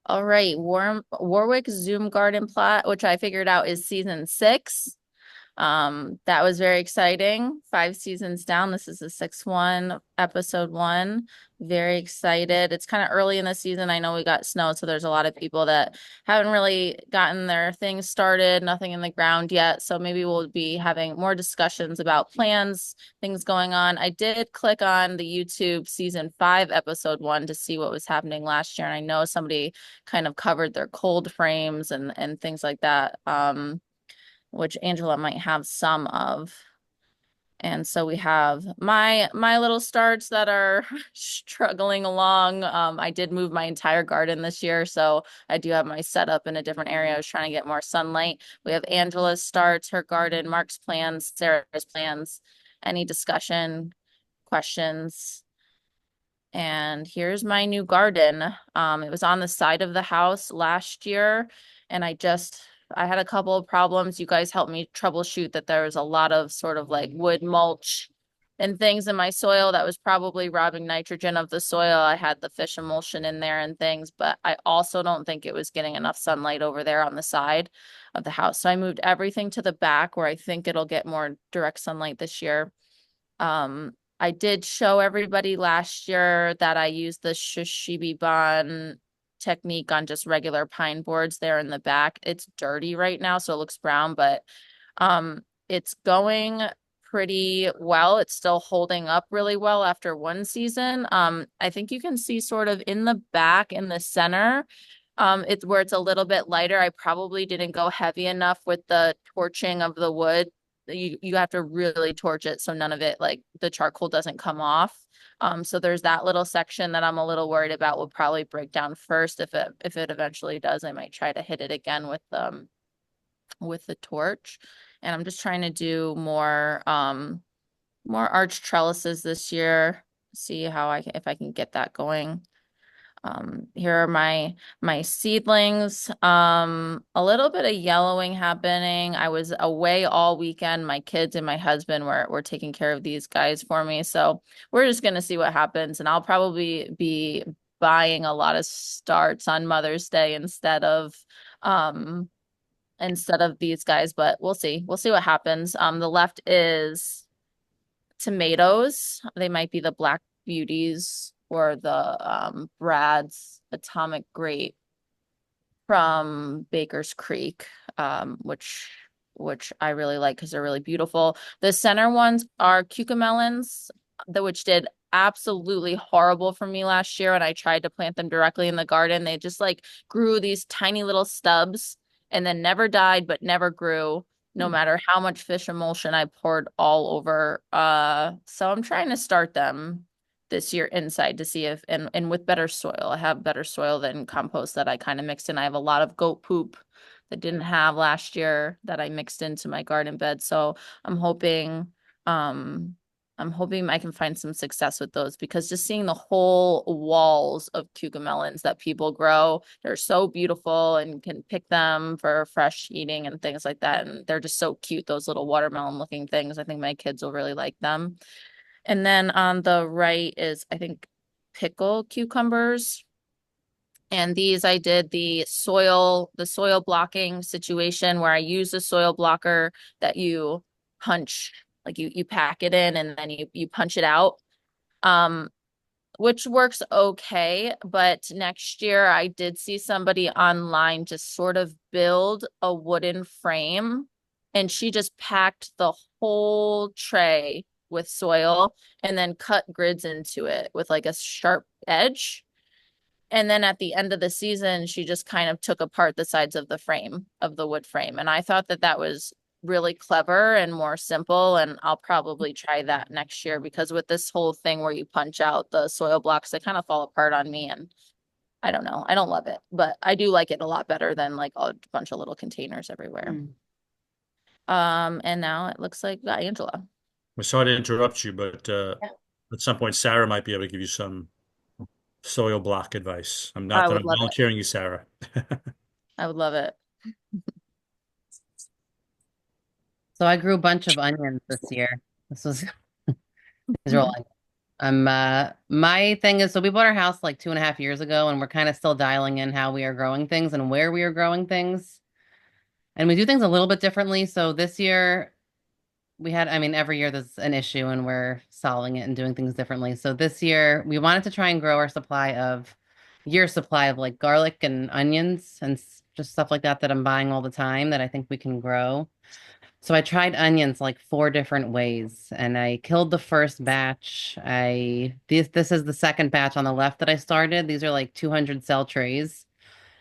All right, Warwick Zoom Garden Plot, which I figured out is season 6. That was very exciting. 5 seasons down. This is the sixth one, episode 1. Very excited. It's kind of early in the season. I know we got snow, so there's a lot of people that haven't really gotten their things started, nothing in the ground yet. So maybe we'll be having more discussions about plans, things going on. I did click on the YouTube season 5, episode 1 to see what was happening last year. And I know somebody kind of covered their cold frames and things like that. Which Angela might have some of. And so we have my little starts that are struggling along. I did move my entire garden this year, so I do have my setup in a different area. I was trying to get more sunlight. We have Angela's starts, her garden, Mark's plans, Sarah's plans. Any discussion, questions? And here's my new garden. It was on the side of the house last year, and I had a couple of problems. You guys helped me troubleshoot that there was a lot of sort of like wood mulch and things in my soil that was probably robbing nitrogen of the soil. I had the fish emulsion in there and things, but I also don't think it was getting enough sunlight over there on the side of the house. So I moved everything to the back where I think it'll get more direct sunlight this year. I did show everybody last year that I used the Shishibi technique on just regular pine boards there in the back. It's dirty right now, so it looks brown, but it's going pretty well. It's still holding up really well after one season. I think you can see sort of in the back in the center, it's where it's a little bit lighter. I probably didn't go heavy enough with the torching of the wood. You have to really torch it so none of it, like the charcoal, doesn't come off. So there's that little section that I'm a little worried about will probably break down first. If it eventually does, I might try to hit it again with the torch. And I'm just trying to do more arch trellises this year. See how if I can get that going. Here are my seedlings. A little bit of yellowing happening. I was away all weekend. My kids and my husband were taking care of these guys for me. So we're just gonna see what happens. And I'll probably be buying a lot of starts on Mother's Day instead of these guys, but we'll see. We'll see what happens. The left is tomatoes. They might be the Black Beauties or the Brad's Atomic Grape from Baker's Creek, which I really like because they're really beautiful. The center ones are cucamelons, which did absolutely horrible for me last year when I tried to plant them directly in the garden. They just like grew these tiny little stubs and then never died, but never grew, no matter how much fish emulsion I poured all over. So I'm trying to start them this year inside to see if and with better soil. I have better soil than compost that I kind of mixed in. I have a lot of goat poop that didn't have last year that I mixed into my garden bed. So I'm hoping um I'm hoping I can find some success with those because just seeing the whole walls of cucamelons that people grow, they're so beautiful and can pick them for fresh eating and things like that. And they're just so cute, those little watermelon looking things. I think my kids will really like them. And then on the right is, I think, pickle cucumbers. And these I did the soil blocking situation where I use a soil blocker that you punch, like you pack it in and then you punch it out. Um, which works okay, but next year I did see somebody online just sort of build a wooden frame and she just packed the whole tray with soil and then cut grids into it with like a sharp edge. And then at the end of the season, she just kind of took apart the sides of the frame, of the wood frame. And I thought that that was really clever and more simple. And I'll probably try that next year because with this whole thing where you punch out the soil blocks, they kind of fall apart on me. And I don't know. I don't love it, but I do like it a lot better than like a bunch of little containers everywhere. Mm. And now it looks like we got Angela. I'm sorry to interrupt you, but Yeah. at some point, Sarah might be able to give you some soil block advice. I'm not I that would I'm love it. volunteering you, Sarah. I would love it. So I grew a bunch of onions this year. This was these are all onions. My thing is, so we bought our house like 2.5 years ago, and we're kind of still dialing in how we are growing things and where we are growing things. And we do things a little bit differently. So this year I mean, every year there's an issue and we're solving it and doing things differently. So this year we wanted to try and grow our year supply of like garlic and onions and just stuff like that that I'm buying all the time that I think we can grow. So I tried onions like 4 different ways and I killed the first batch. This is the second batch on the left that I started. These are like 200 cell trays.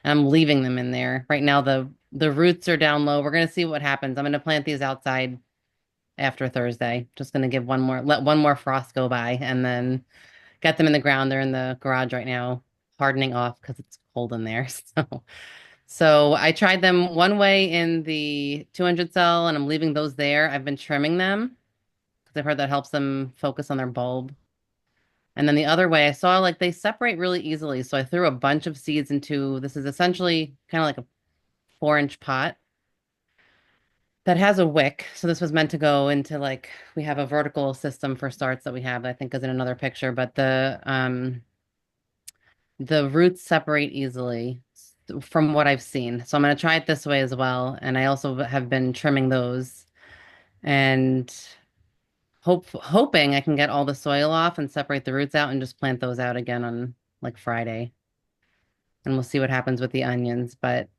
And I'm leaving them in there. Right now the roots are down low. We're gonna see what happens. I'm gonna plant these outside after Thursday. Just gonna let one more frost go by and then get them in the ground. They're in the garage right now, hardening off because it's cold in there. So I tried them one way in the 200 cell and I'm leaving those there. I've been trimming them because I've heard that helps them focus on their bulb. And then the other way, I saw like they separate really easily. So I threw a bunch of seeds into this is essentially kind of like a 4-inch pot that has a wick. So this was meant to go into like we have a vertical system for starts that we have, that I think is in another picture, but the roots separate easily from what I've seen. So I'm going to try it this way as well. And I also have been trimming those and hoping I can get all the soil off and separate the roots out and just plant those out again on like Friday. And we'll see what happens with the onions. But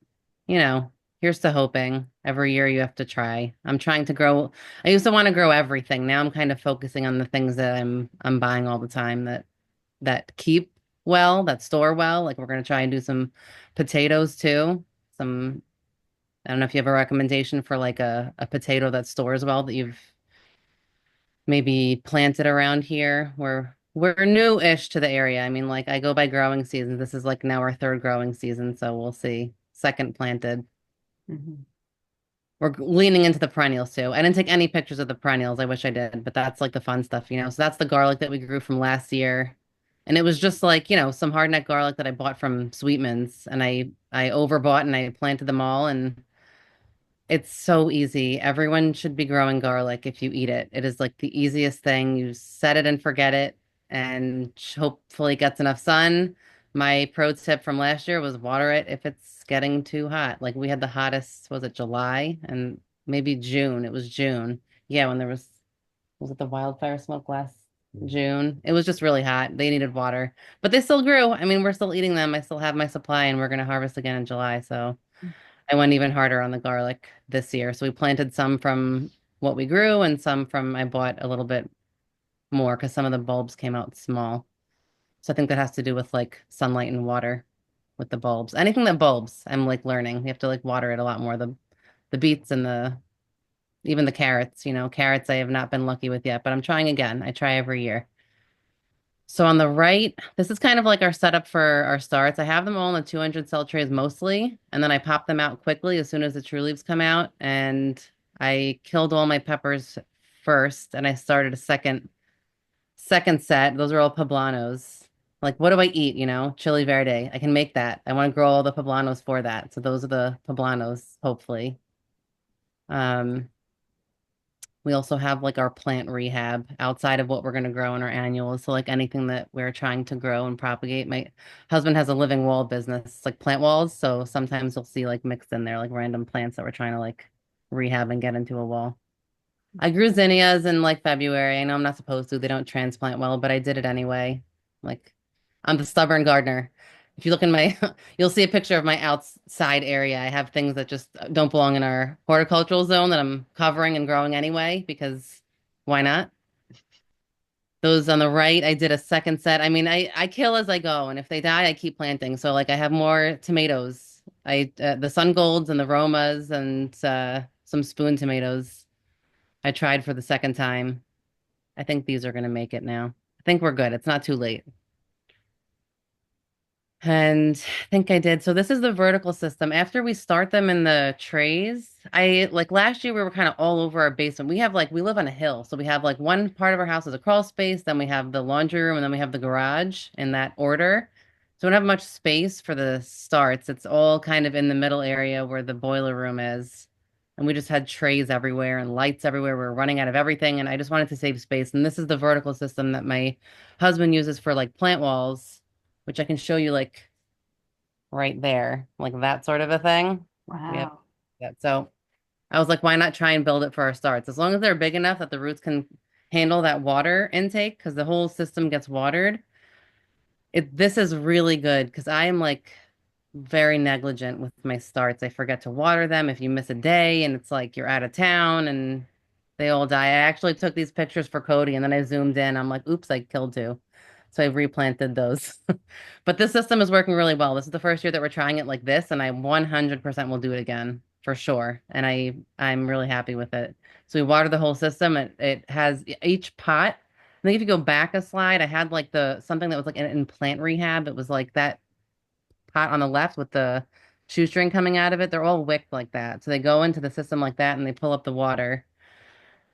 you know, here's to hoping. Every year you have to try. I'm trying to grow. I used to want to grow everything. Now I'm kind of focusing on the things that I'm buying all the time that keep well, that store well. Like we're gonna try and do some potatoes too. Some I don't know if you have a recommendation for like a potato that stores well that you've maybe planted around here. We're new-ish to the area. I mean, like I go by growing seasons. This is like now our third growing season, so we'll see. Second planted. Mhm. We're leaning into the perennials too. I didn't take any pictures of the perennials. I wish I did, but that's like the fun stuff, you know. So that's the garlic that we grew from last year. And it was just like, some hardneck garlic that I bought from Sweetman's and I overbought and I planted them all and it's so easy. Everyone should be growing garlic if you eat it. It is like the easiest thing. You set it and forget it and hopefully it gets enough sun. My pro tip from last year was water it if it's getting too hot. Like we had the hottest, was it July and maybe June? It was June. Yeah, when there was it the wildfire smoke last June? It was just really hot. They needed water, but they still grew. I mean, we're still eating them. I still have my supply and we're going to harvest again in July. So. I went even harder on the garlic this year. So we planted some from what we grew and some from I bought a little bit more because some of the bulbs came out small. So I think that has to do with like sunlight and water with the bulbs. Anything that bulbs, I'm like learning. You have to like water it a lot more. The beets and the even the carrots, carrots I have not been lucky with yet, but I'm trying again. I try every year. So on the right, this is kind of like our setup for our starts. I have them all in the 200 cell trays mostly, and then I pop them out quickly as soon as the true leaves come out. And I killed all my peppers first, and I started a second set. Those are all poblanos. Like, what do I eat? Chili verde. I can make that. I want to grow all the poblanos for that. So those are the poblanos, hopefully. Um, We also have like our plant rehab outside of what we're going to grow in our annuals. So like anything that we're trying to grow and propagate. My husband has a living wall business, like plant walls. So sometimes you'll see like mixed in there like random plants that we're trying to like rehab and get into a wall. I grew zinnias in like February. I know I'm not supposed to. They don't transplant well, but I did it anyway. Like I'm the stubborn gardener. If you look in my, you'll see a picture of my outside area. I have things that just don't belong in our horticultural zone that I'm covering and growing anyway, because why not? Those on the right, I did a second set. I mean, I kill as I go, and if they die, I keep planting. So like I have more tomatoes. The sun golds and the Romas and some spoon tomatoes. I tried for the second time. I think these are gonna make it now. I think we're good. It's not too late. And I think I did. So this is the vertical system. After we start them in the trays, I like last year we were kind of all over our basement. We live on a hill. So we have like one part of our house is a crawl space, then we have the laundry room, and then we have the garage in that order. So we don't have much space for the starts. It's all kind of in the middle area where the boiler room is. and we just had trays everywhere and lights everywhere. We were running out of everything, and I just wanted to save space. And this is the vertical system that my husband uses for like plant walls, which I can show you like right there, like that sort of a thing. We have Wow. that. So I was like, why not try and build it for our starts? As long as they're big enough that the roots can handle that water intake, because the whole system gets watered. This is really good because I am like very negligent with my starts. I forget to water them if you miss a day and it's like you're out of town and they all die. I actually took these pictures for Cody and then I zoomed in. I'm like, oops, I killed two. So I replanted those. But this system is working really well. This is the first year that we're trying it like this, and I 100% will do it again for sure. And I'm really happy with it. So we water the whole system. It has each pot. I think if you go back a slide, I had like the something that was like in plant rehab. It was like that pot on the left with the shoestring coming out of it. They're all wicked like that. So they go into the system like that and they pull up the water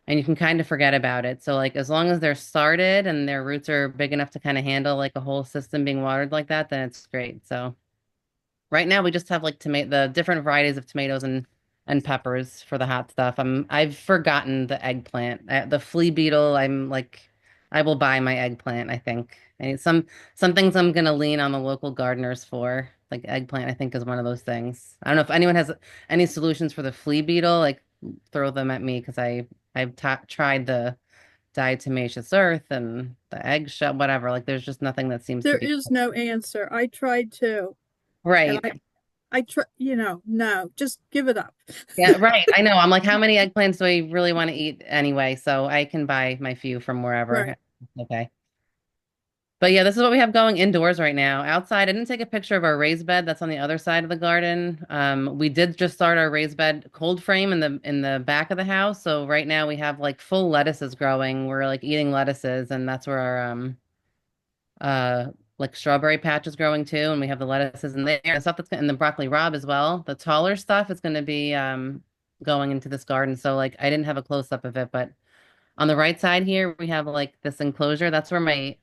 and you can kind of forget about it. So like as long as they're started and their roots are big enough to kind of handle like a whole system being watered like that, then it's great. So right now we just have like tomato the different varieties of tomatoes and peppers for the hot stuff. I've forgotten the eggplant. The flea beetle, I'm like I will buy my eggplant, I think. And some things I'm gonna lean on the local gardeners for. Like eggplant, I think is one of those things. I don't know if anyone has any solutions for the flea beetle, like throw them at me because I've tried the diatomaceous earth and the eggshell, whatever. Like there's just nothing that seems to There be is no answer. I tried to, and right. I try, no, just give it up. Yeah, right. I know. I'm like, how many eggplants do I really want to eat anyway? So I can buy my few from wherever. Right. Okay. But yeah, this is what we have going indoors right now. Outside, I didn't take a picture of our raised bed that's on the other side of the garden. We did just start our raised bed cold frame in the back of the house. So right now we have like full lettuces growing. We're like eating lettuces, and that's where our uh like strawberry patch is growing too, and we have the lettuces in there. The stuff that's in the broccoli rabe as well. The taller stuff is going to be going into this garden. So like I didn't have a close up of it, but on the right side here we have like this enclosure. That's where my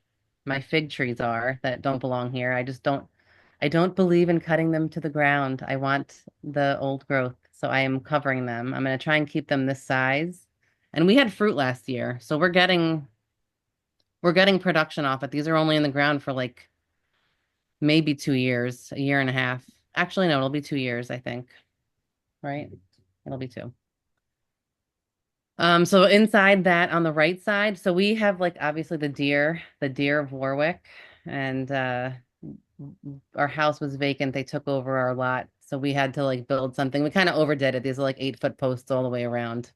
fig trees are that don't belong here. I don't believe in cutting them to the ground. I want the old growth, so I am covering them. I'm going to try and keep them this size. And we had fruit last year, so we're getting production off it. These are only in the ground for like maybe 2 years, a year and a half. Actually, no, it'll be 2 years, I think. Right? It'll be two. So inside that on the right side, so we have like obviously the deer of Warwick, and our house was vacant. They took over our lot, so we had to like build something. We kind of overdid it. These are like 8-foot posts all the way around.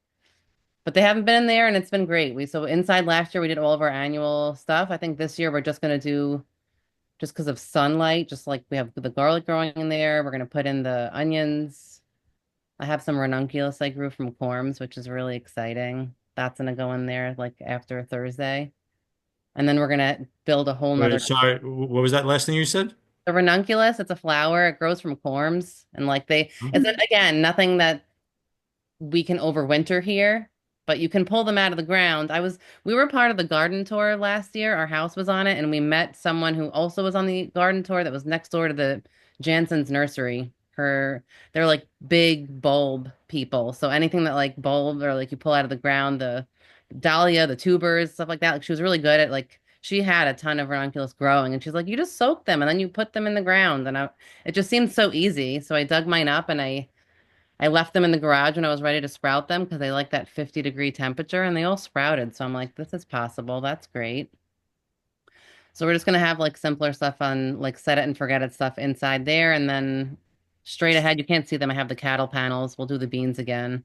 But they haven't been in there and it's been great. So inside last year we did all of our annual stuff. I think this year we're just gonna do just because of sunlight, just like we have the garlic growing in there. We're gonna put in the onions. I have some ranunculus I grew from corms, which is really exciting. That's gonna go in there like after Thursday. And then we're gonna build a whole nother Wait, sorry, what was that last thing you said? the ranunculus, it's a flower. It grows from corms. And like it's again nothing that we can overwinter here, but you can pull them out of the ground. We were part of the garden tour last year. Our house was on it, and we met someone who also was on the garden tour that was next door to the Jansen's nursery. They're like big bulb people. So anything that like bulb or like you pull out of the ground, the dahlia, the tubers, stuff like that. Like she was really good at like she had a ton of ranunculus growing, and she's like, you just soak them and then you put them in the ground, and it just seemed so easy. So I dug mine up and I left them in the garage when I was ready to sprout them because they like that 50-degree temperature and they all sprouted. So I'm like, this is possible. That's great. So we're just gonna have like simpler stuff on like set it and forget it stuff inside there. And then straight ahead, you can't see them. I have the cattle panels. We'll do the beans again.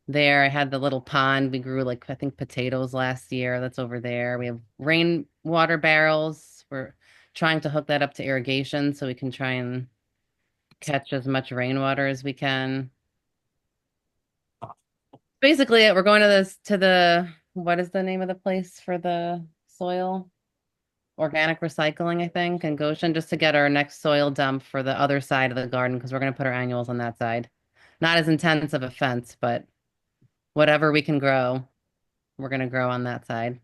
There, I had the little pond. We grew like I think potatoes last year. That's over there. We have rainwater barrels. We're trying to hook that up to irrigation so we can try and catch as much rainwater as we can. Basically we're going to the what is the name of the place for the soil? Organic recycling, I think, in Goshen, just to get our next soil dump for the other side of the garden because we're going to put our annuals on that side. Not as intense of a fence, but whatever we can grow, we're going to grow on that side.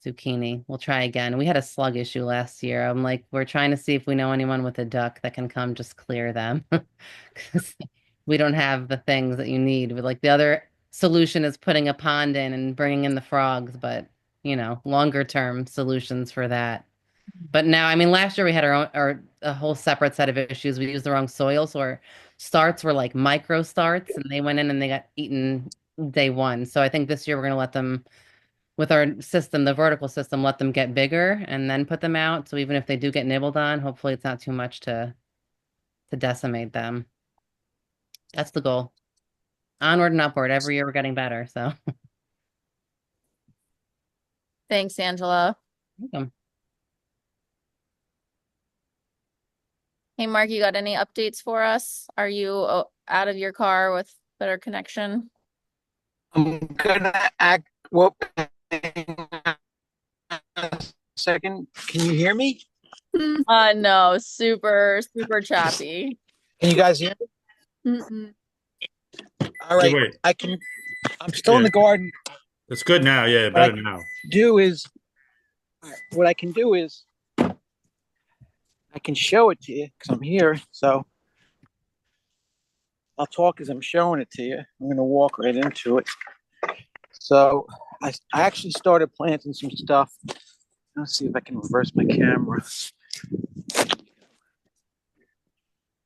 Zucchini. We'll try again. We had a slug issue last year. We're trying to see if we know anyone with a duck that can come just clear them. 'Cause we don't have the things that you need. With like the other solution is putting a pond in and bringing in the frogs, but longer term solutions for that. But now, I mean, last year we had our a whole separate set of issues. We used the wrong soil, so our starts were like micro starts, and they went in and they got eaten day one. So I think this year we're gonna let them, with our system, the vertical system, let them get bigger and then put them out. So even if they do get nibbled on, hopefully it's not too much to decimate them. That's the goal. Onward and upward. Every year we're getting better. So Thanks, Angela. welcome. Hey, Mark, you got any updates for us? Are you out of your car with better connection? I'm gonna act. Well, second. Can you hear me? No, super choppy. Can you guys hear me? Mm-mm. All right. Wait. I can. I'm still in Yeah. the garden. It's good now. Yeah, What I better now. do is, what I can do is, I can show it to you because I'm here. So I'll talk as I'm showing it to you. I'm gonna walk right into it. So I actually started planting some stuff. Let's see if I can reverse my camera.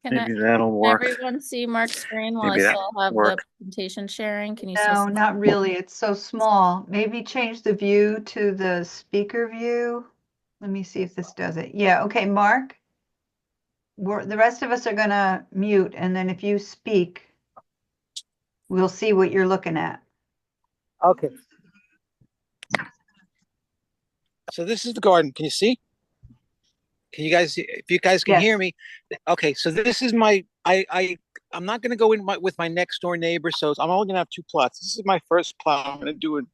Can Maybe that'll work. everyone see Mark's screen while I Maybe that still have the work. presentation sharing? Can you No, still see? not really. It's so small. Maybe change the view to the speaker view. Let me see if this does it. Yeah, okay, Mark. The rest of us are gonna mute, and then if you speak, we'll see what you're looking at. Okay. So this is the garden. Can you see? Can you guys see? If you guys can hear Yes. me. Okay, so this is my I'm not going to go in with my next door neighbor, so I'm only going to have two plots. This is my first plot. I'm going to do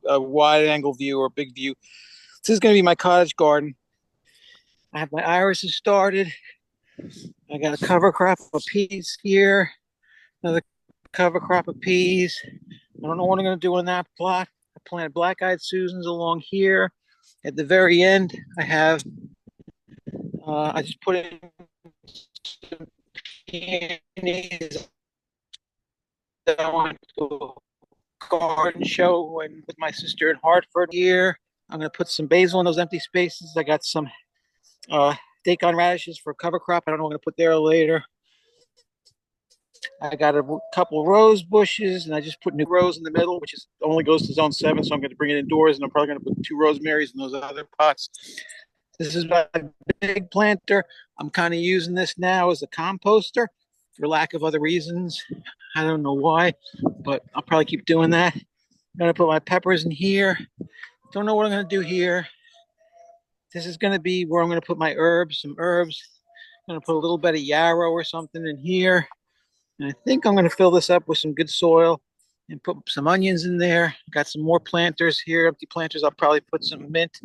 a wide angle view or a big view. This is going to be my cottage garden. I have my irises started. I got a cover crop of peas here. Another cover crop of peas. I don't know what I'm going to do on that plot. I planted black-eyed Susans along here. At the very end, I have I just put in some peonies. I went to a garden show with my sister in Hartford here. I'm going to put some basil in those empty spaces. I got some daikon radishes for cover crop. I don't know what I'm going to put there later. I got a couple rose bushes, and I just put new rose in the middle, which only goes to zone 7, so I'm going to bring it indoors, and I'm probably going to put 2 rosemaries in those other pots. This is my big planter. I'm kind of using this now as a composter for lack of other reasons. I don't know why, but I'll probably keep doing that. I'm going to put my peppers in here. Don't know what I'm going to do here. This is going to be where I'm going to put my herbs, some herbs. I'm going to put a little bit of yarrow or something in here. And I think I'm going to fill this up with some good soil and put some onions in there. Got some more planters here, empty planters. I'll probably put some mint.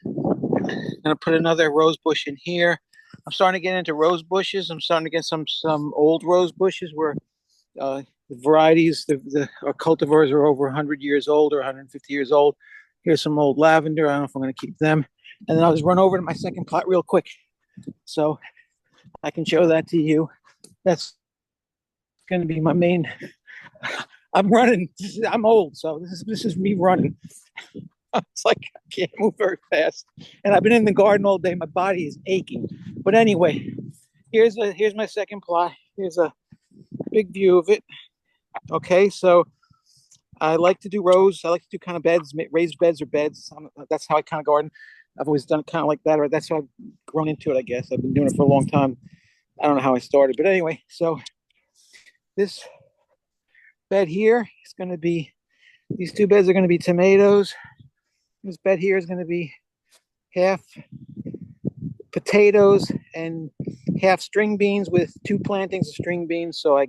I'm going to put another rose bush in here. I'm starting to get into rose bushes. I'm starting to get some old rose bushes where the varieties, the cultivars are over 100 years old or 150 years old. Here's some old lavender. I don't know if I'm going to keep them. And then I'll just run over to my second plot real quick so I can show that to you. That's going to be my main. I'm running. I'm old, so this is me running. It's like I can't move very fast, and I've been in the garden all day. My body is aching. But anyway, here's my second plot. Here's a big view of it. Okay, so I like to do rows. I like to do kind of beds, raised beds or beds. That's how I kind of garden. I've always done it kind of like that, or that's how I've grown into it, I guess. I've been doing it for a long time. I don't know how I started, but anyway, so this bed here is going to be, these 2 beds are going to be tomatoes. This bed here is going to be half potatoes and half string beans with 2 plantings of string beans, so I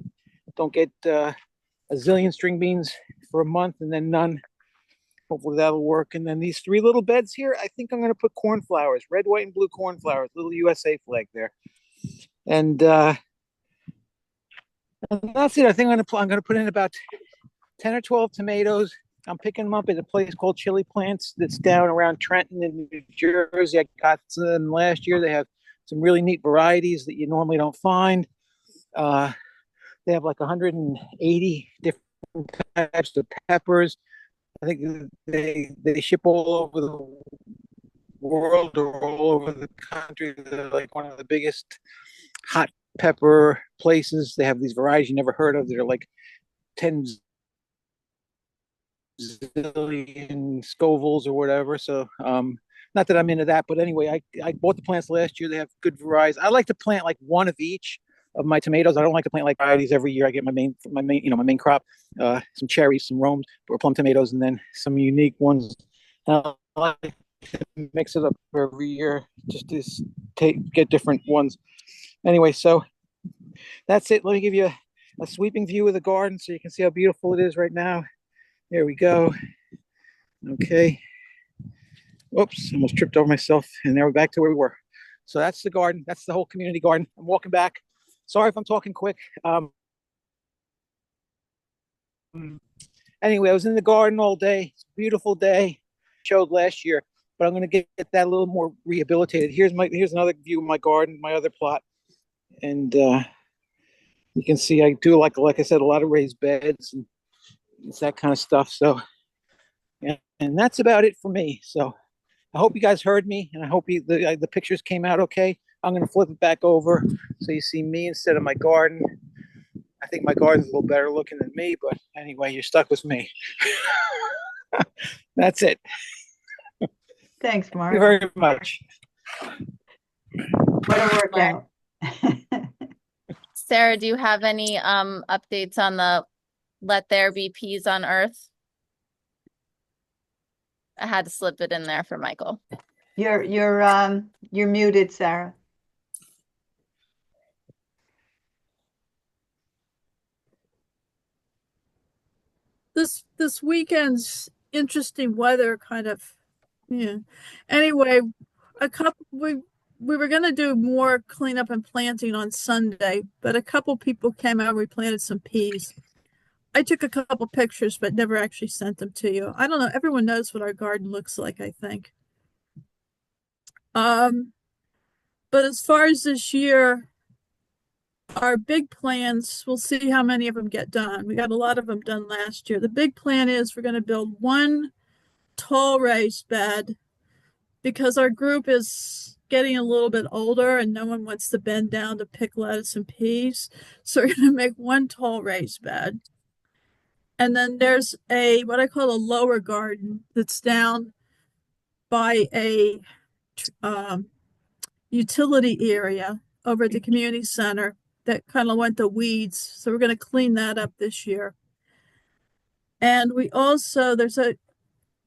don't get a zillion string beans for a month and then none. Hopefully that'll work. And then these 3 little beds here, I think I'm going to put cornflowers, red, white, and blue cornflowers, little USA flag there. And that's it. I think I'm going to put in about 10 or 12 tomatoes. I'm picking them up at a place called Chili Plants that's down around Trenton in New Jersey. I got them last year. They have some really neat varieties that you normally don't find. They have like 180 different types of peppers. I think they ship all over the world or all over the country. They're like one of the biggest hot pepper places. They have these varieties you never heard of. They're like 10 zillion Scovilles or whatever. So, not that I'm into that, but anyway, I bought the plants last year. They have good varieties. I like to plant like one of each of my tomatoes. I don't like to plant like varieties every year. I get my main crop, some cherries, some Romes or plum tomatoes, and then some unique ones. I like to mix it up every year just to get different ones. Anyway, so that's it. Let me give you a sweeping view of the garden so you can see how beautiful it is right now. There we go. Okay. Oops, almost tripped over myself. And now we're back to where we were. So that's the garden. That's the whole community garden. I'm walking back. Sorry if I'm talking quick. Anyway, I was in the garden all day. It's a beautiful day. Showed last year, but I'm going to get that a little more rehabilitated. Here's another view of my garden, my other plot. And you can see I do, like I said, a lot of raised beds and it's that kind of stuff. So, yeah, and that's about it for me. So I hope you guys heard me, and I hope the pictures came out okay. I'm going to flip it back over so you see me instead of my garden. I think my garden's a little better looking than me, but anyway, you're stuck with me. That's it. Thanks, Thank Mark. you very much. What a workout. Sarah, do you have any updates on the Let There Be Peas on Earth? I had to slip it in there for Michael. You're muted, Sarah. This weekend's interesting weather kind of, yeah. Anyway, we were gonna do more cleanup and planting on Sunday, but a couple people came out and we planted some peas. I took a couple pictures, but never actually sent them to you. I don't know. Everyone knows what our garden looks like, I think. But as far as this year, our big plans, we'll see how many of them get done. We got a lot of them done last year. The big plan is we're going to build one tall raised bed because our group is getting a little bit older and no one wants to bend down to pick lettuce and peas. So we're going to make one tall raised bed. And then there's what I call a lower garden that's down by a utility area over at the community center that kind of went to weeds. So we're going to clean that up this year. And there's a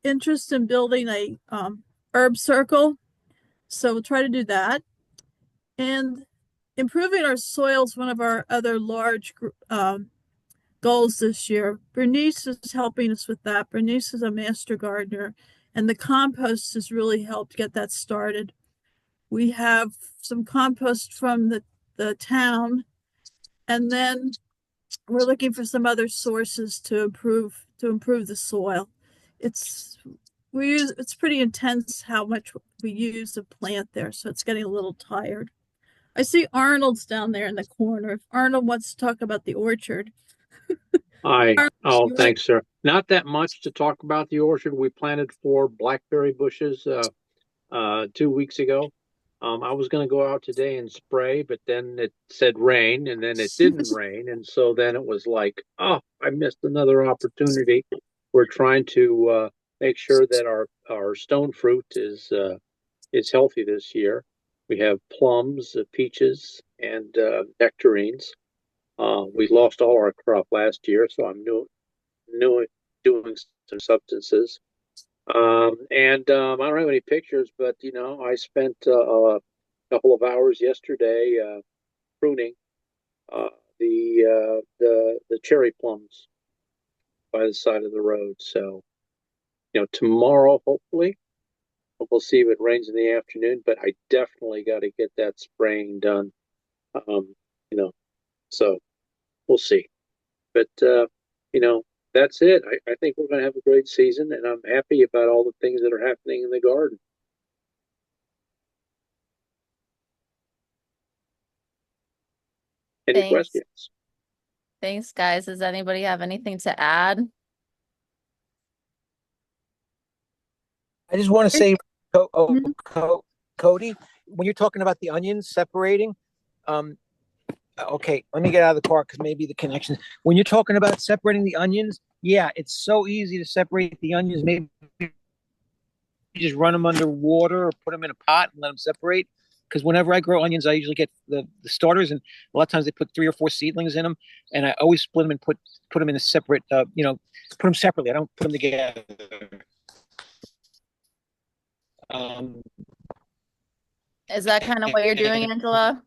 interest in building a herb circle. So we'll try to do that. And improving our soils, one of our other large goals this year. Bernice is helping us with that. Bernice is a master gardener, and the compost has really helped get that started. We have some compost from the town, and then we're looking for some other sources to improve the soil. It's pretty intense how much we use to plant there, so it's getting a little tired. I see Arnold's down there in the corner. If Arnold wants to talk about the orchard. Hi. Oh, you thanks, sir. Not that much to talk about the orchard. We planted 4 blackberry bushes 2 weeks ago. I was going to go out today and spray, but then it said rain, and then it didn't rain, and so then it was like, oh, I missed another opportunity. We're trying to make sure that our stone fruit is healthy this year. We have plums, peaches, and nectarines. We lost all our crop last year, so I'm doing some substances. I don't have any pictures, but I spent a couple of hours yesterday pruning the cherry plums by the side of the road. So, tomorrow, hopefully, we'll see if it rains in the afternoon. But I definitely got to get that spraying done. So we'll see. But that's it. I think we're going to have a great season, and I'm happy about all the things that are happening in the garden. Any Thanks. questions? Thanks, guys. Does anybody have anything to add? I just want to say, Mhm. Cody, when you're talking about the onions separating, um, okay, let me get out of the car because maybe the connection. When you're talking about separating the onions, yeah, it's so easy to separate the onions. Maybe you just run them under water or put them in a pot and let them separate. Because whenever I grow onions, I usually get the starters, and a lot of times they put 3 or 4 seedlings in them, and I always split them and put them in a separate, put them separately. I don't put them together. Um, Is that kind of what you're doing, Angela?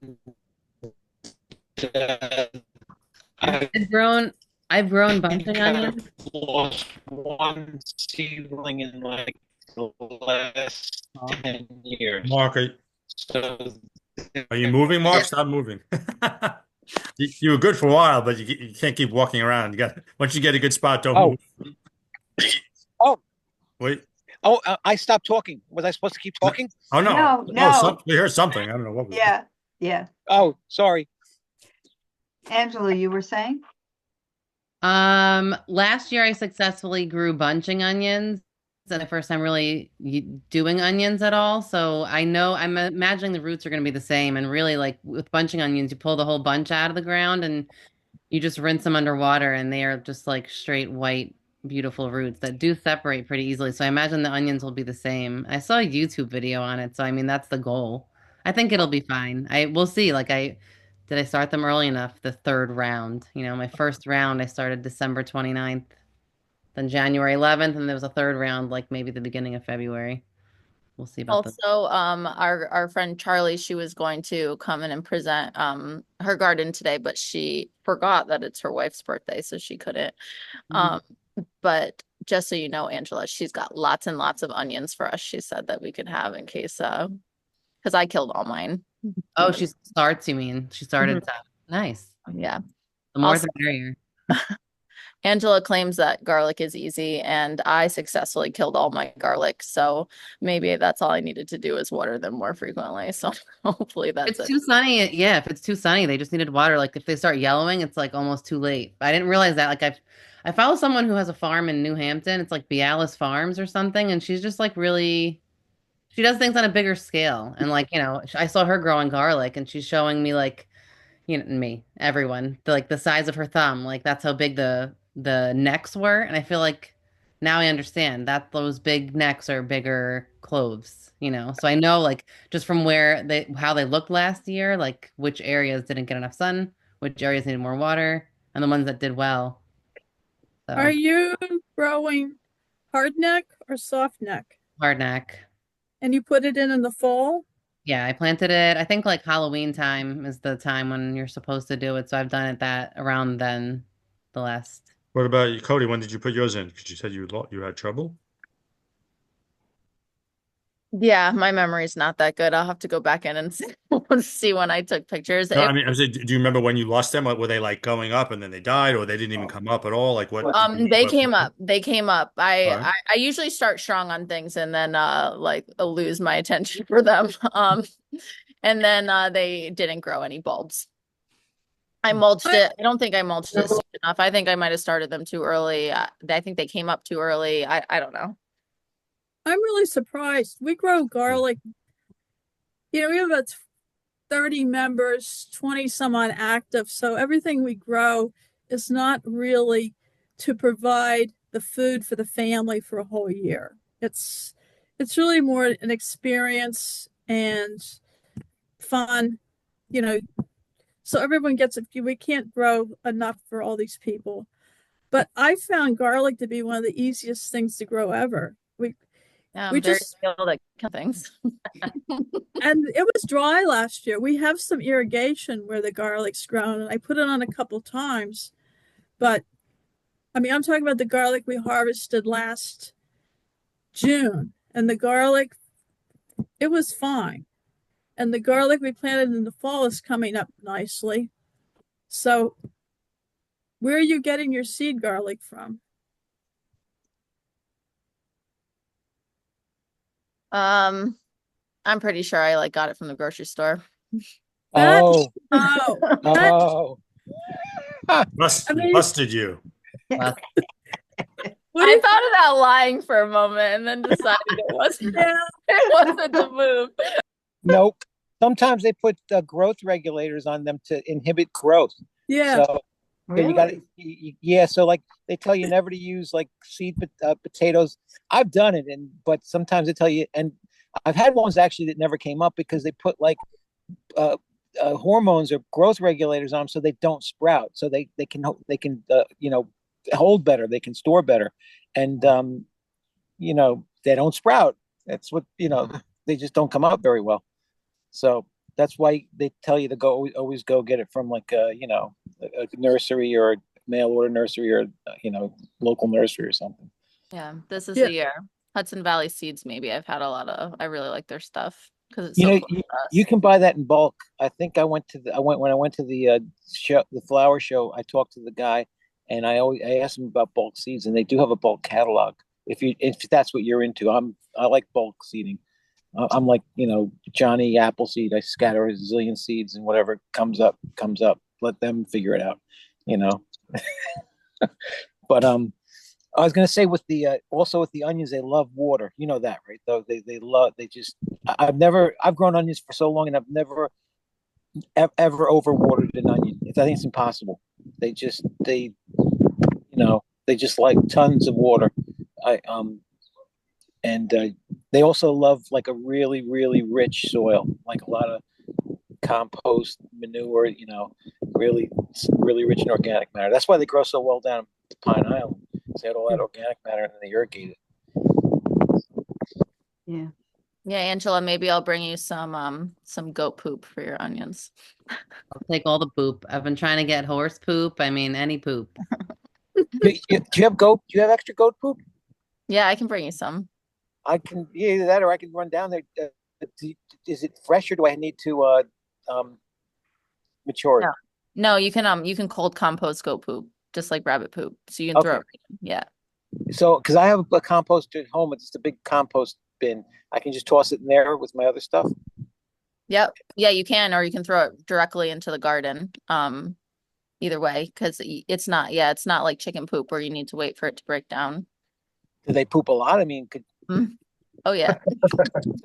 I've grown bunching onions. lost one seedling in like the last 10 years. Mark, So are you moving, Mark? Stop moving. You were good for a while, but you can't keep walking around. You got once you get a good spot, don't Oh. move. Oh. Wait. I stopped talking. Was I supposed to keep talking? Oh no. No. We heard something. I don't know what was it. Yeah, yeah. Oh, sorry. Angela, you were saying? Last year I successfully grew bunching onions. It's the first time really doing onions at all. So I'm imagining the roots are going to be the same. And really, like with bunching onions, you pull the whole bunch out of the ground and you just rinse them underwater, and they are just like straight white, beautiful roots that do separate pretty easily. So I imagine the onions will be the same. I saw a YouTube video on it, so I mean that's the goal. I think it'll be fine. We'll see. Did I start them early enough? The third round. My first round I started December 29th, then January 11th, and there was a third round, like maybe the beginning of February. We'll see about the. Also, our friend Charlie, she was going to come in and present her garden today, but she forgot that it's her wife's birthday, so she couldn't. But just so you know, Angela, she's got lots and lots of onions for us. She said that we could have in case, because I killed all mine. Oh, she starts, you mean? She started to. Nice. Yeah. The more Also, the merrier. Angela claims that garlic is easy, and I successfully killed all my garlic. So maybe that's all I needed to do is water them more frequently. So hopefully If that's it's it. too sunny, yeah, if it's too sunny, they just needed water. Like if they start yellowing, it's like almost too late. I didn't realize that. I follow someone who has a farm in New Hampton. It's like Bialis Farms or something, and she's just like really, she does things on a bigger scale. And I saw her growing garlic, and she's showing me like, everyone, like the size of her thumb. Like that's how big the necks were. And I feel like now I understand that those big necks are bigger cloves. So I know like just from how they looked last year, like which areas didn't get enough sun, which areas needed more water, and the ones that did well. Are So you growing hard neck or soft neck? hard neck. And you put it in the fall? Yeah, I planted it. I think like Halloween time is the time when you're supposed to do it. So I've done it that around then, the last. What about you, Cody? When did you put yours in? Because you said you had trouble. Yeah, my memory's not that good. I'll have to go back in and see when I took pictures. No, I mean, I said, do you remember when you lost them? Like, were they like going up and then they died, or they didn't even come up at all? Like what? They came up. They came up. All right. I usually start strong on things and then lose my attention for them. And then they didn't grow any bulbs. I mulched it. I don't think I mulched it soon enough. I think I might have started them too early. I think they came up too early. I don't know. I'm really surprised. We grow garlic. We have about 30 members, 20 some on active. So everything we grow is not really to provide the food for the family for a whole year. It's really more an experience and fun, so everyone gets it. We can't grow enough for all these people. But I found garlic to be one of the easiest things to grow ever. I'm We very just skilled at killing things. and it was dry last year. We have some irrigation where the garlic's grown, and I put it on a couple times. But I mean, I'm talking about the garlic we harvested last June, and the garlic, it was fine. And the garlic we planted in the fall is coming up nicely. So where are you getting your seed garlic from? I'm pretty sure I got it from the grocery store. Oh, Oh, oh. Bust, I mean- busted you. Well, What I if- thought about lying for a moment and then decided it wasn't. Yeah, It wasn't the move. Nope. Sometimes they put growth regulators on them to inhibit growth. yeah. So you got to, yeah. So like they tell you never to use like seed potatoes. I've done it, but sometimes they tell you, and I've had ones actually that never came up because they put like uh, hormones or growth regulators on them so they don't sprout, so they can hold better, they can store better, and they don't sprout. That's what they just don't come up very well. So that's why they tell you to always go get it from like a nursery or a mail order nursery or local nursery or something. Yeah, this is Yeah. the year. Hudson Valley Seeds, maybe. I've had a lot of, I really like their stuff because it's You so know, close to us. you can buy that in bulk. I think I went when I went to the show, the flower show. I talked to the guy, and I asked him about bulk seeds, and they do have a bulk catalog. If that's what you're into, I like bulk seeding. I'm like Johnny Appleseed. I scatter a zillion seeds, and whatever comes up comes up. Let them figure it out, But I was gonna say with the also with the onions, they love water. You know that, right? Though I've grown onions for so long, and I've never ever overwatered an onion. I think it's impossible. They just like tons of water. They also love like a really really rich soil, like a lot of compost, manure. Really really rich in organic matter. That's why they grow so well down to Pine Island. They had all that organic matter and they irrigate it. Yeah. Yeah, Angela, maybe I'll bring you some goat poop for your onions. I'll take all the poop. I've been trying to get horse poop. I mean, any poop. Do you have goat? Do you have extra goat poop? Yeah, I can bring you some. I can either that or I can run down there. Is it fresh or do I need to mature it? No, you can cold compost goat poop, just like rabbit poop. So you can throw it Okay. right in. Yeah. So, because I have a compost at home, it's just a big compost bin. I can just toss it in there with my other stuff. Yep. Yeah, you can, or you can throw it directly into the garden. Either way, because it's not like chicken poop where you need to wait for it to break down. Do they poop a lot? I mean, Oh yeah.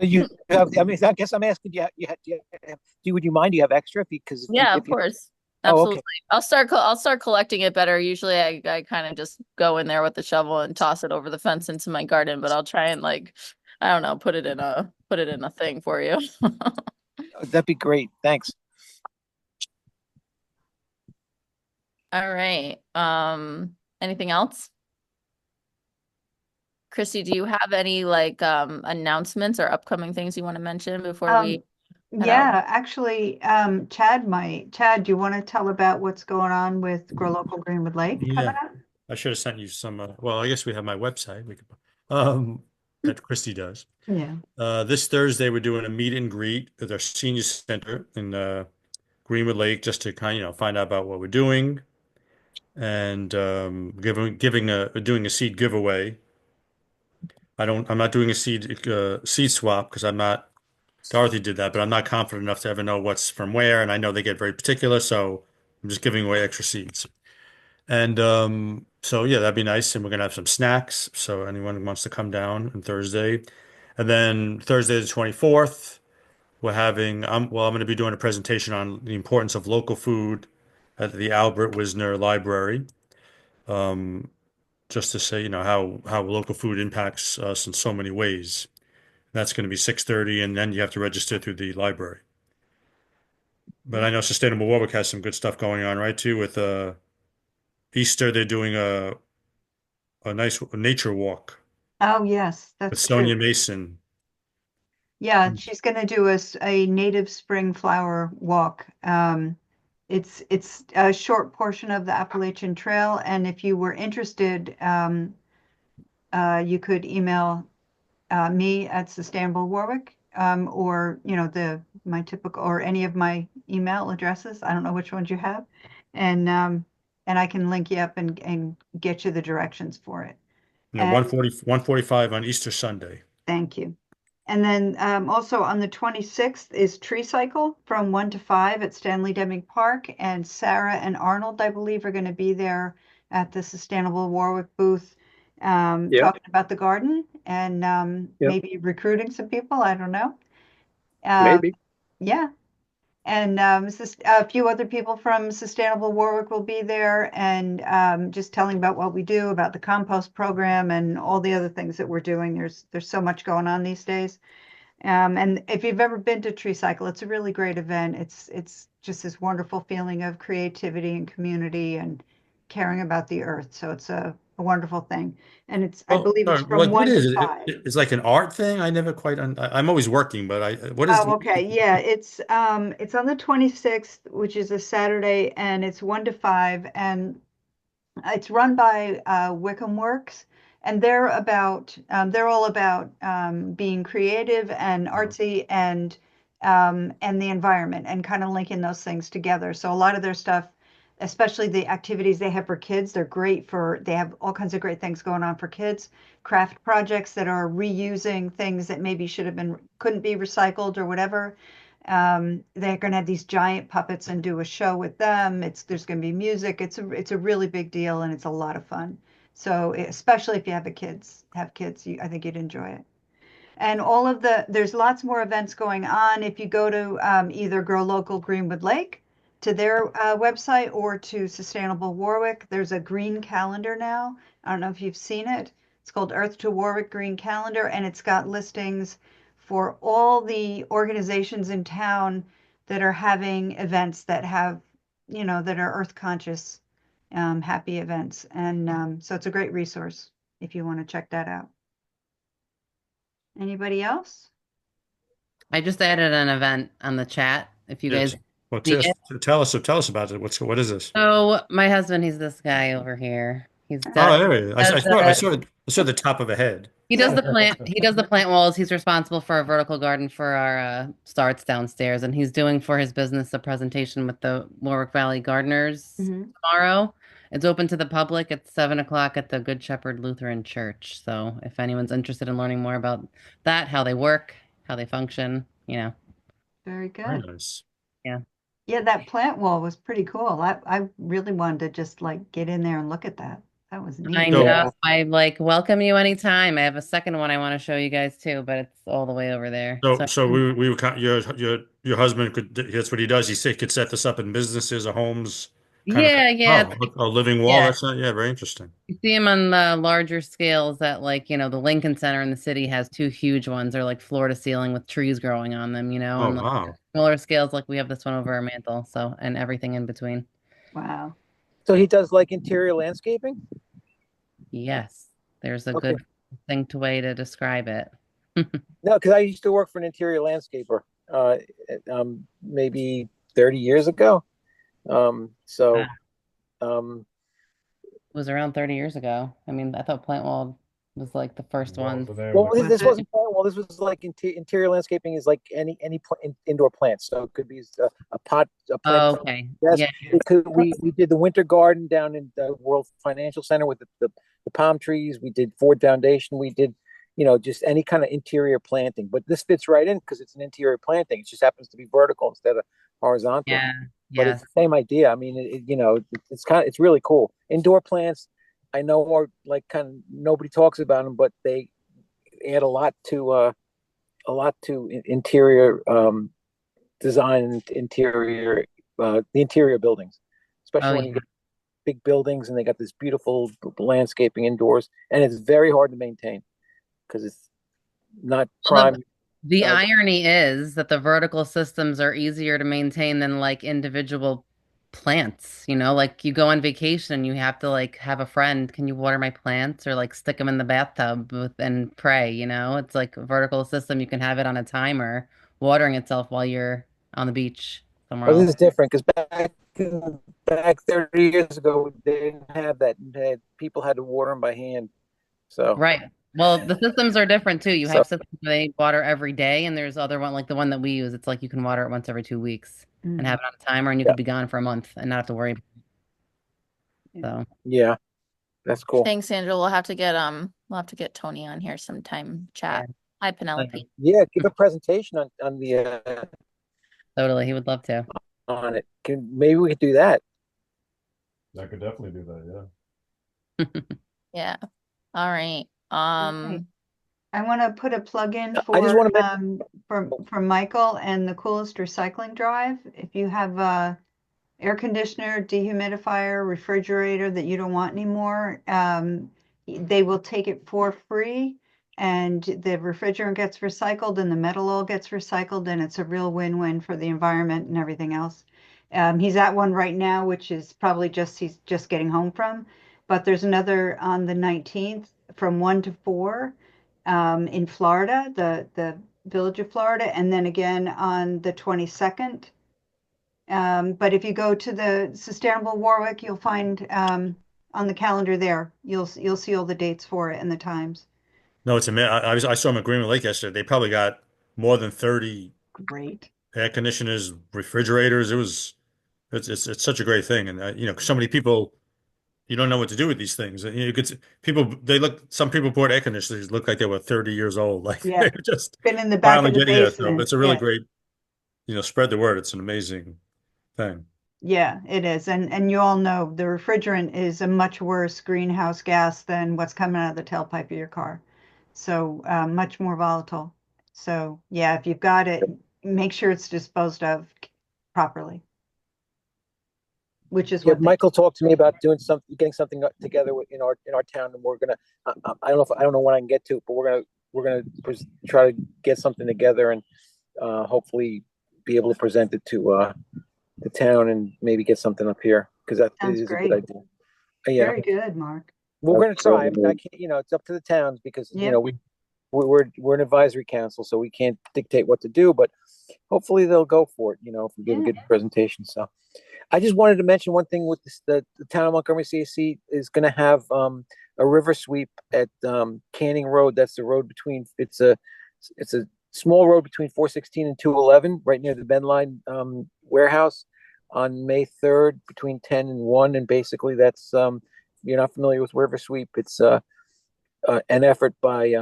you have? I mean, I guess I'm asking. Would you mind? Do you have extra? Because Yeah, of course. Oh, okay. Absolutely. I'll start collecting it better. Usually I kind of just go in there with the shovel and toss it over the fence into my garden, but I'll try and I don't know, put it in a thing for you. That'd be great. Thanks. All right. Anything else? Christy, do you have any announcements or upcoming things you want to mention before we head out? Yeah, actually, Chad might. Chad, do you want to tell about what's going on with Grow Local Greenwood Lake coming Yeah. up? I should have sent you some. Well, I guess we have my website. We could, that Christy does. Yeah. This Thursday we're doing a meet and greet at our senior center in Greenwood Lake, just to find out about what we're doing, and doing a seed giveaway. I'm not doing a seed swap because I'm not. Dorothy did that, but I'm not confident enough to ever know what's from where, and I know they get very particular, so I'm just giving away extra seeds. And so yeah, that'd be nice. And we're gonna have some snacks. So anyone who wants to come down on Thursday. And then Thursday the 24th, we're having I'm gonna be doing a presentation on the importance of local food at the Albert Wisner Library. Just to say, how local food impacts us in so many ways. That's going to be 6:30, and then you have to register through the library. But I know Sustainable Warwick has some good stuff going on, right, too, with Easter. They're doing a nice nature walk Oh, yes, with that's Sonia true. Mason. Yeah, she's going to do a native spring flower walk. It's a short portion of the Appalachian Trail, and if you were interested, you could email me at Sustainable Warwick, or my typical or any of my email addresses. I don't know which ones you have, and I can link you up and get you the directions for it. And 145 on Easter Sunday. thank you. And then also on the 26th is Tree Cycle from 1 to 5 at Stanley Deming Park. And Sarah and Arnold, I believe, are going to be there at the Sustainable Warwick booth Yep. talking about the garden and Yep. maybe recruiting some people. I don't know. Maybe. Yeah. And a few other people from Sustainable Warwick will be there and just telling about what we do, about the compost program and all the other things that we're doing. There's so much going on these days. And if you've ever been to Tree Cycle, it's a really great event. It's just this wonderful feeling of creativity and community and caring about the earth. So it's a wonderful thing. And I believe it's Sorry, from what 1 is to it? 5. It's like an art thing. I never quite. I'm always working, but what is? Oh, okay. Yeah, it's on the 26th, which is a Saturday, and it's 1 to 5, and it's run by Wickham Works, and they're all about being creative and artsy and the environment and kind of linking those things together. So a lot of their stuff, especially the activities they have for kids, they have all kinds of great things going on for kids, craft projects that are reusing things that maybe couldn't be recycled or whatever. They're going to have these giant puppets and do a show with them. There's going to be music. It's a really big deal and it's a lot of fun. So especially if you have kids, I think you'd enjoy it. And there's lots more events going on. If you go to either Grow Local Greenwood Lake, to their website, or to Sustainable Warwick, there's a green calendar now. I don't know if you've seen it. It's called Earth to Warwick Green Calendar, and it's got listings for all the organizations in town that are having events that that are earth conscious, happy events. And so it's a great resource if you want to check that out. Anybody else? I just added an event on the chat. If you guys Well, see it. tell us about it. What is this? So my husband, he's this guy over here. He's Oh, does, there it is. does I saw the top of a head. he does the plant walls. He's responsible for a vertical garden for our starts downstairs, and he's doing for his business a presentation with the Warwick Valley Gardeners tomorrow. It's open to the public at 7 o'clock at the Good Shepherd Lutheran Church. So if anyone's interested in learning more about that, how they work, how they function, Very Very good. nice. Yeah. Yeah, that plant wall was pretty cool. I really wanted to just like get in there and look at that. That was neat. I know. I welcome you anytime. I have a second one I want to show you guys too, but it's all the way over there. So we were your husband that's what he does. Could set this up in businesses or homes. Yeah. A living wall. Yeah. That's very interesting. You see them on the larger scales that the Lincoln Center in the city has two huge ones. They're like floor to ceiling with trees growing on them, Oh, and wow. smaller scales like we have this one over our mantle. So, and everything in between. Wow. So he does like interior landscaping? Yes, there's a Okay. good way to describe it. No, because I used to work for an interior landscaper, maybe 30 years ago. So, It was around 30 years ago. I mean, I thought Plantwall was like the first one. well, this wasn't plant wall. This was like interior landscaping is like any indoor plant. So it could be a plant. Oh, okay. Yes, Yeah. we did the winter garden down in the World Financial Center with the palm trees. We did Ford Foundation. We did, just any kind of interior planting. But this fits right in because it's an interior planting. It just happens to be vertical instead of horizontal. Yeah. But it's the same idea. I mean, it's really cool. Indoor plants, I know, are like kind of nobody talks about them, but they add a lot to interior design and the interior buildings, especially when you get big buildings and they got this beautiful landscaping indoors, and it's very hard to maintain because it's not prime. The irony is that the vertical systems are easier to maintain than like individual plants, like you go on vacation and you have to like have a friend, can you water my plants or like stick them in the bathtub and pray, it's like a vertical system. You can have it on a timer watering itself while you're on the beach somewhere This else. is different because back 30 years ago, they didn't have that. People had to water them by hand. So Right. Well, the systems are different too. You have systems where they water every day, and there's other one like the one that we use. It's like you can water it once every 2 weeks and have it on a timer, and you could be gone for a month and not have to worry. So that's cool. Thanks, Sandra. We'll have to get Tony on here sometime. Chat. Hi, Penelope. Yeah, give a presentation on the Totally, he would love to. on it. Maybe we could do that. I could definitely do that, Yeah. All right. Okay. I want to put a plug in I just want to for Michael and the Coolest Recycling Drive. If you have a air conditioner, dehumidifier, refrigerator that you don't want anymore, they will take it for free, and the refrigerant gets recycled and the metal all gets recycled, and it's a real win-win for the environment and everything else. He's at one right now, which is probably he's just getting home from, but there's another on the 19th from 1 to 4 in Florida, the Village of Florida, and then again on the 22nd. But if you go to the Sustainable Warwick, you'll find on the calendar there, you'll see all the dates for it and the times. No, it's amazing. I saw them at Greenwood Lake yesterday. They probably got more than 30 Great. air conditioners, refrigerators. It's such a great thing. And so many people, you don't know what to do with these things. You could some people bought air conditioners look like they were 30 years old. Like Yeah. they're just Been in the back finally of the getting there. So basement. it's a really Yeah. great, spread the word. It's an amazing thing. Yeah, it is. And you all know the refrigerant is a much worse greenhouse gas than what's coming out of the tailpipe of your car. So much more volatile. So yeah, if you've got it, make sure it's disposed of properly. Which is Yeah, what Michael talked to me about getting something together in our town, and we're gonna. I don't know when I can get to it, but we're gonna try to get something together and hopefully be able to present it to the town and maybe get something up here because that Sounds is a great. good idea. Yeah, Very good, Mark. we're gonna try. I mean, I can't. It's up to the towns because Yep. we're an advisory council, so we can't dictate what to do. But hopefully they'll go for it. If we give a good presentation. So. I just wanted to mention one thing with this, the town of Montgomery CAC is going to have a river sweep at Canning Road. That's the road between it's a small road between 416 and 211, right near the Bend Line warehouse on May 3rd between 10 and 1. And basically, that's you're not familiar with river sweep. It's an effort by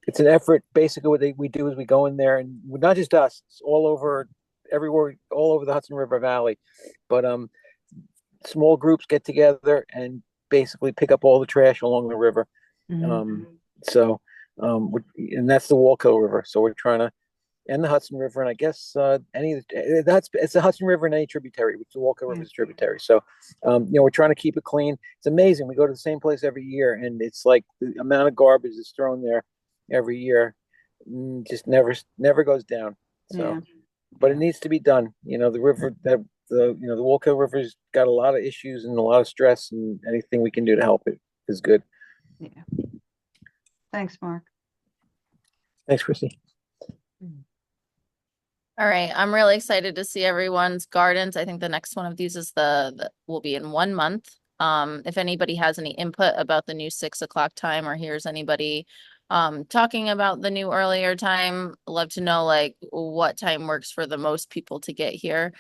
it's an effort. Basically, what we do is we go in there, and not just us, it's all over. Everywhere, all over the Hudson River Valley, but small groups get together and basically pick up all the trash along the river. Mhm. And that's the Walco River. So we're trying to, and the Hudson River, and I guess it's the Hudson River and any tributary, which the Walco River is a tributary. So, we're trying to keep it clean. It's amazing. We go to the same place every year, and it's like the amount of garbage that's thrown there every year just never goes down. So. Yeah. But it needs to be done. The river the Walco River's got a lot of issues and a lot of stress, and anything we can do to help it is good. Yeah. Thanks, Mark. Thanks, Chrissy. All right. I'm really excited to see everyone's gardens. I think the next one of these is will be in 1 month. If anybody has any input about the new 6 o'clock time or hears anybody talking about the new earlier time, love to know what time works for the most people to get here,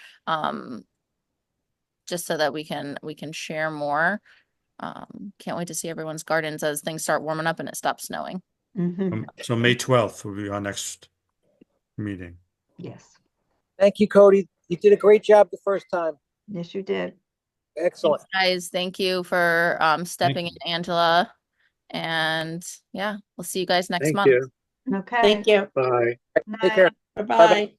just so that we can share more. Can't wait to see everyone's gardens as things start warming up and it stops snowing. So May 12th will be our next meeting. Yes. Thank you, Cody. You did a great job the first time. Yes, you did. Excellent. Thanks, guys. Thank you for stepping in, Angela. And yeah, we'll see you guys next Thank month. you. Okay. Thank you. Bye. Take care. Night. Bye-bye.